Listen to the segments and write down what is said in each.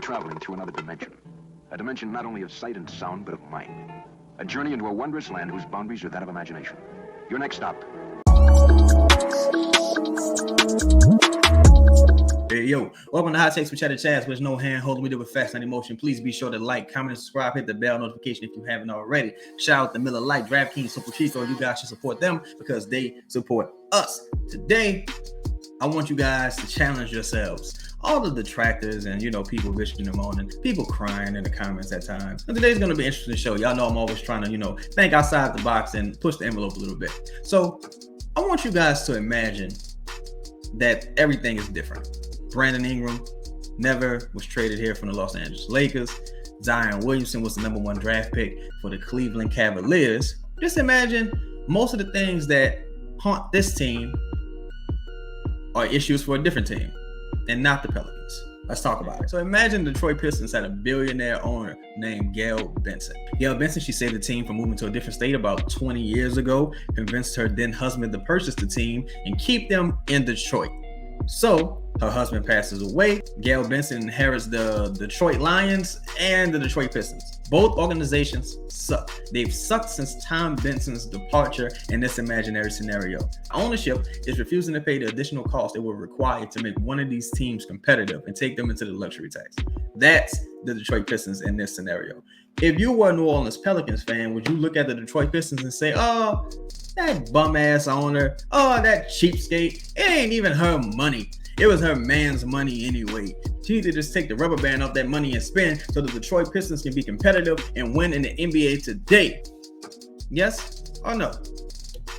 traveling through another dimension. A dimension not only of sight and sound, but of mind. A journey into a wondrous land whose boundaries are that of imagination. Your next stop. Hey, yo, welcome to Hot Takes with Cheddar Chats, which no hand holding we do with fast and emotion. Please be sure to like, comment, and subscribe. Hit the bell notification if you haven't already. Shout out to Miller Lite, DraftKings Sportsbook. You guys should support them because they support us. Today, I want you guys to challenge yourselves. All the detractors and, people bitching and moaning, people crying in the comments at times. And today's going to be an interesting show. Y'all know I'm always trying to, think outside the box and push the envelope a little bit. So I want you guys to imagine that everything is different. Brandon Ingram never was traded here from the Los Angeles Lakers. Zion Williamson was the number 1 draft pick for the Cleveland Cavaliers. Just imagine most of the things that haunt this team are issues for a different team and not the Pelicans. Let's talk about it. So imagine the Detroit Pistons had a billionaire owner named Gail Benson. Gail Benson, she saved the team from moving to a different state about 20 years ago, convinced her then husband to purchase the team and keep them in Detroit. So her husband passes away. Gail Benson inherits the Detroit Lions and the Detroit Pistons. Both organizations suck. They've sucked since Tom Benson's departure in this imaginary scenario. Ownership is refusing to pay the additional cost it will require to make one of these teams competitive and take them into the luxury tax. That's the Detroit Pistons in this scenario. If you were a New Orleans Pelicans fan, would you look at the Detroit Pistons and say, oh, that bum-ass owner, oh, that cheapskate, it ain't even her money. It was her man's money anyway. She need to just take the rubber band off that money and spend so the Detroit Pistons can be competitive and win in the NBA today. Yes or no?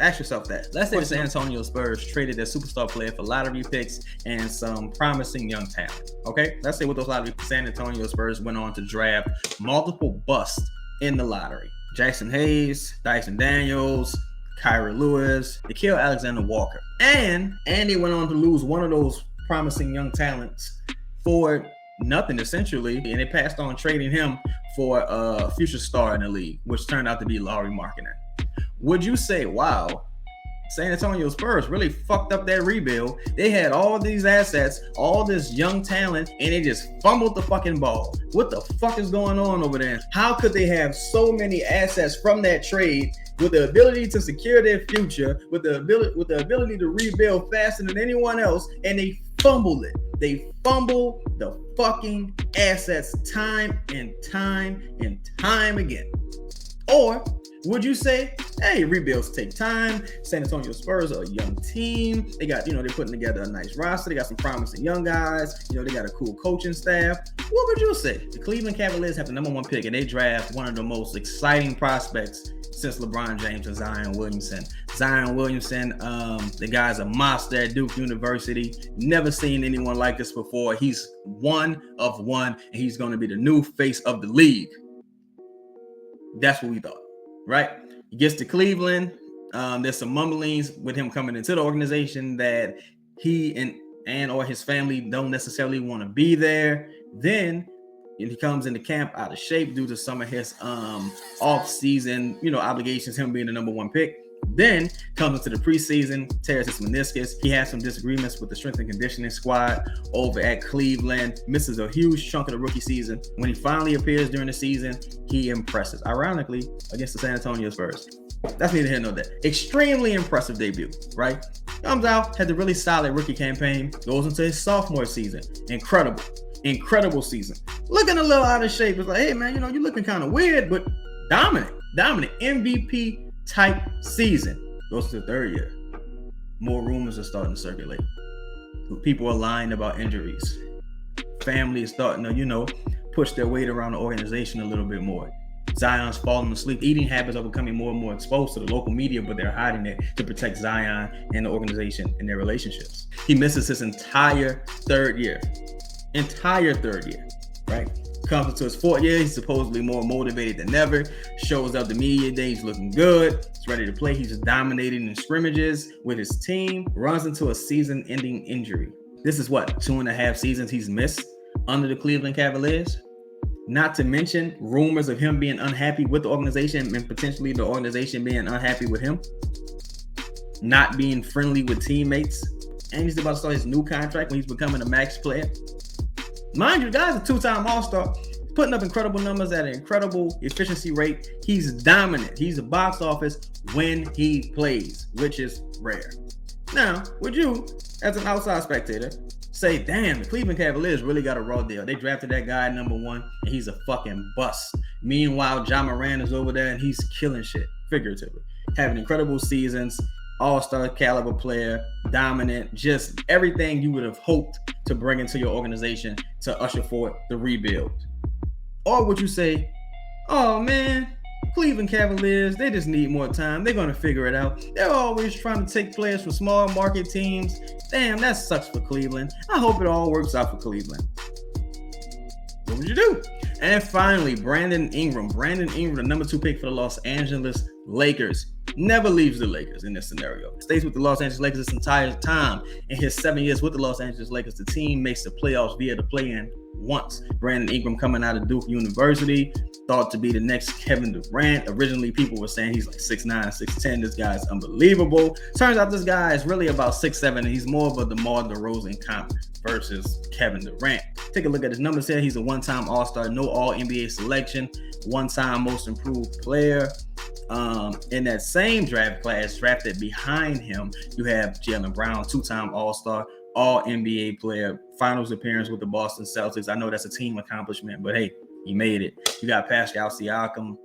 Ask yourself that. Let's say the San Antonio Spurs traded their superstar player for lottery picks and some promising young talent. Okay? Let's say with those lottery picks, San Antonio Spurs went on to draft multiple busts in the lottery. Jackson Hayes, Dyson Daniels, Kyra Lewis, Nickeil Alexander-Walker. And they went on to lose one of those promising young talents for nothing, essentially. And they passed on trading him for a future star in the league, which turned out to be Lauri Markkanen. Would you say, wow, San Antonio Spurs really fucked up that rebuild? They had all these assets, all this young talent, and they just fumbled the fucking ball. What the fuck is going on over there? How could they have so many assets from that trade with the ability to secure their future, with the ability to rebuild faster than anyone else, and they fumbled it? They fumble the fucking assets time and time and time again. Or would you say, hey, rebuilds take time. San Antonio Spurs are a young team. They got, they're putting together a nice roster. They got some promising young guys. They got a cool coaching staff. What would you say? The Cleveland Cavaliers have the number 1 pick and they draft one of the most exciting prospects since LeBron James and Zion Williamson. Zion Williamson, the guy's a monster at Duke University. Never seen anyone like this before. He's one of one, and he's going to be the new face of the league. That's what we thought, right? He gets to Cleveland. There's some mumblings with him coming into the organization that he and or his family don't necessarily want to be there. Then he comes into camp out of shape due to some of his off-season, obligations, him being the number 1 pick. Then comes into the preseason, tears his meniscus. He has some disagreements with the strength and conditioning squad over at Cleveland, misses a huge chunk of the rookie season. When he finally appears during the season, he impresses, ironically, against the San Antonio Spurs. That's neither here nor there. Extremely impressive debut, right? Comes out, had a really solid rookie campaign, goes into his sophomore season. Incredible season. Looking a little out of shape. It's like, hey, man, you're looking kind of weird, but dominant MVP type season. Goes to the 3rd year. More rumors are starting to circulate. People are lying about injuries. Family is starting to, push their weight around the organization a little bit more. Zion's falling asleep. Eating habits are becoming more and more exposed to the local media, but they're hiding it to protect Zion and the organization and their relationships. He misses his entire 3rd year. Right? Comes into his 4th year. He's supposedly more motivated than ever. Shows up the media day. He's looking good. He's ready to play. He's just dominating in scrimmages with his team. Runs into a season-ending injury. This is what, 2.5 seasons he's missed under the Cleveland Cavaliers? Not to mention rumors of him being unhappy with the organization and potentially the organization being unhappy with him. Not being friendly with teammates. And he's about to start his new contract when he's becoming a max player. Mind you, guy's a two-time All-Star, putting up incredible numbers at an incredible efficiency rate. He's dominant. He's a box office when he plays, which is rare. Now, would you, as an outside spectator, say, damn, the Cleveland Cavaliers really got a raw deal. They drafted that guy number 1, and he's a fucking bust. Meanwhile, Ja Morant is over there, and he's killing shit, figuratively. Having incredible seasons, all-star caliber player, dominant, just everything you would have hoped to bring into your organization to usher forward the rebuild. Or would you say, oh, man, Cleveland Cavaliers, they just need more time. They're going to figure it out. They're always trying to take players from small market teams. Damn, that sucks for Cleveland. I hope it all works out for Cleveland. What would you do? And finally, Brandon Ingram. Brandon Ingram, the number 2 pick for the Los Angeles Lakers. Never leaves the Lakers in this scenario. Stays with the Los Angeles Lakers this entire time. In his 7 years with the Los Angeles Lakers, the team makes the playoffs via the play-in once. Brandon Ingram coming out of Duke University, thought to be the next Kevin Durant. Originally, people were saying he's like 6'9", 6'10". This guy is unbelievable. Turns out this guy is really about 6'7", and he's more of a DeMar DeRozan comp versus Kevin Durant. Take a look at his numbers here. He's a one-time All-Star, no All-NBA selection, one-time Most Improved Player. In that same draft class, drafted behind him, you have Jaylen Brown, 2-time All-Star, All-NBA player, finals appearance with the Boston Celtics. I know that's a team accomplishment, but hey, he made it. You got Pascal Siakam,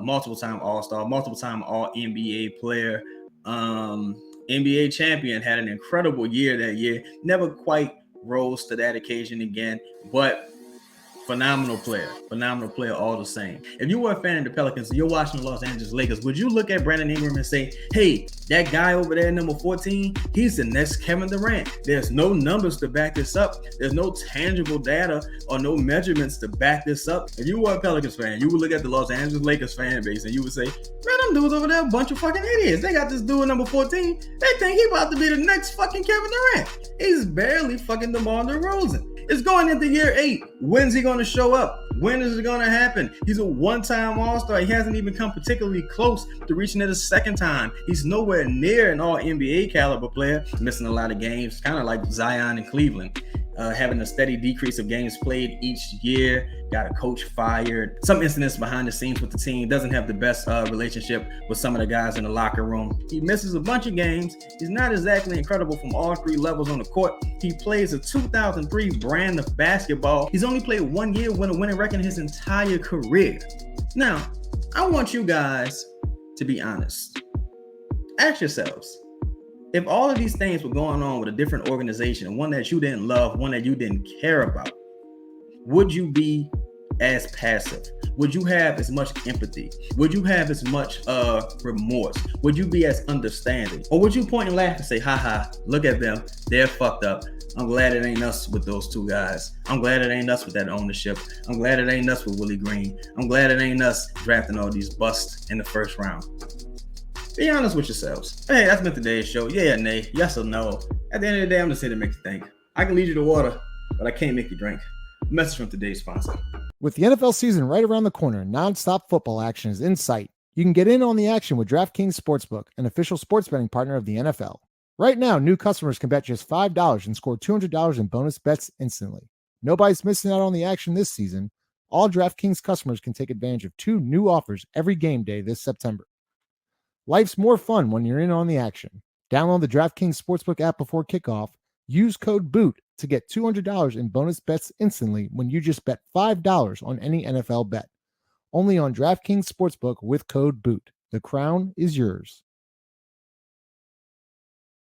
multiple-time All-Star, multiple-time All-NBA player, NBA champion, had an incredible year that year. Never quite rose to that occasion again, but phenomenal player all the same. If you were a fan of the Pelicans and you're watching the Los Angeles Lakers, would you look at Brandon Ingram and say, hey, that guy over there, number 14, he's the next Kevin Durant? There's no numbers to back this up. There's no tangible data or no measurements to back this up. If you were a Pelicans fan, you would look at the Los Angeles Lakers fan base and you would say, man, them dudes over there, a bunch of fucking idiots. They got this dude number 14. They think he about to be the next fucking Kevin Durant. He's barely fucking DeMar DeRozan. It's going into year 8. When's he going to show up? When is it going to happen? He's a one-time All-Star. He hasn't even come particularly close to reaching it a second time. He's nowhere near an All-NBA caliber player. Missing a lot of games, kind of like Zion in Cleveland. Having a steady decrease of games played each year. Got a coach fired. Some incidents behind the scenes with the team. Doesn't have the best relationship with some of the guys in the locker room. He misses a bunch of games. He's not exactly incredible from all 3 levels on the court. He plays a 2003 brand of basketball. He's only played 1 year with a winning record in his entire career. Now, I want you guys to be honest. Ask yourselves, if all of these things were going on with a different organization, one that you didn't love, one that you didn't care about, would you be as passive? Would you have as much empathy? Would you have as much remorse? Would you be as understanding? Or would you point and laugh and say, haha, look at them, they're fucked up. I'm glad it ain't us with those 2 guys. I'm glad it ain't us with that ownership. I'm glad it ain't us with Willie Green. I'm glad it ain't us drafting all these busts in the first round. Be honest with yourselves. Hey, that's been today's show. Yeah, nay, yes or no. At the end of the day, I'm just here to make you think. I can lead you to water, but I can't make you drink. A message from today's sponsor. With the NFL season right around the corner, nonstop football action is in sight. You can get in on the action with DraftKings Sportsbook, an official sports betting partner of the NFL. Right now, new customers can bet just $5 and score $200 in bonus bets instantly. Nobody's missing out on the action this season. All DraftKings customers can take advantage of 2 new offers every game day this September. Life's more fun when you're in on the action. Download the DraftKings Sportsbook app before kickoff. Use code BOOT to get $200 in bonus bets instantly when you just bet $5 on any NFL bet. Only on DraftKings Sportsbook with code BOOT. The crown is yours.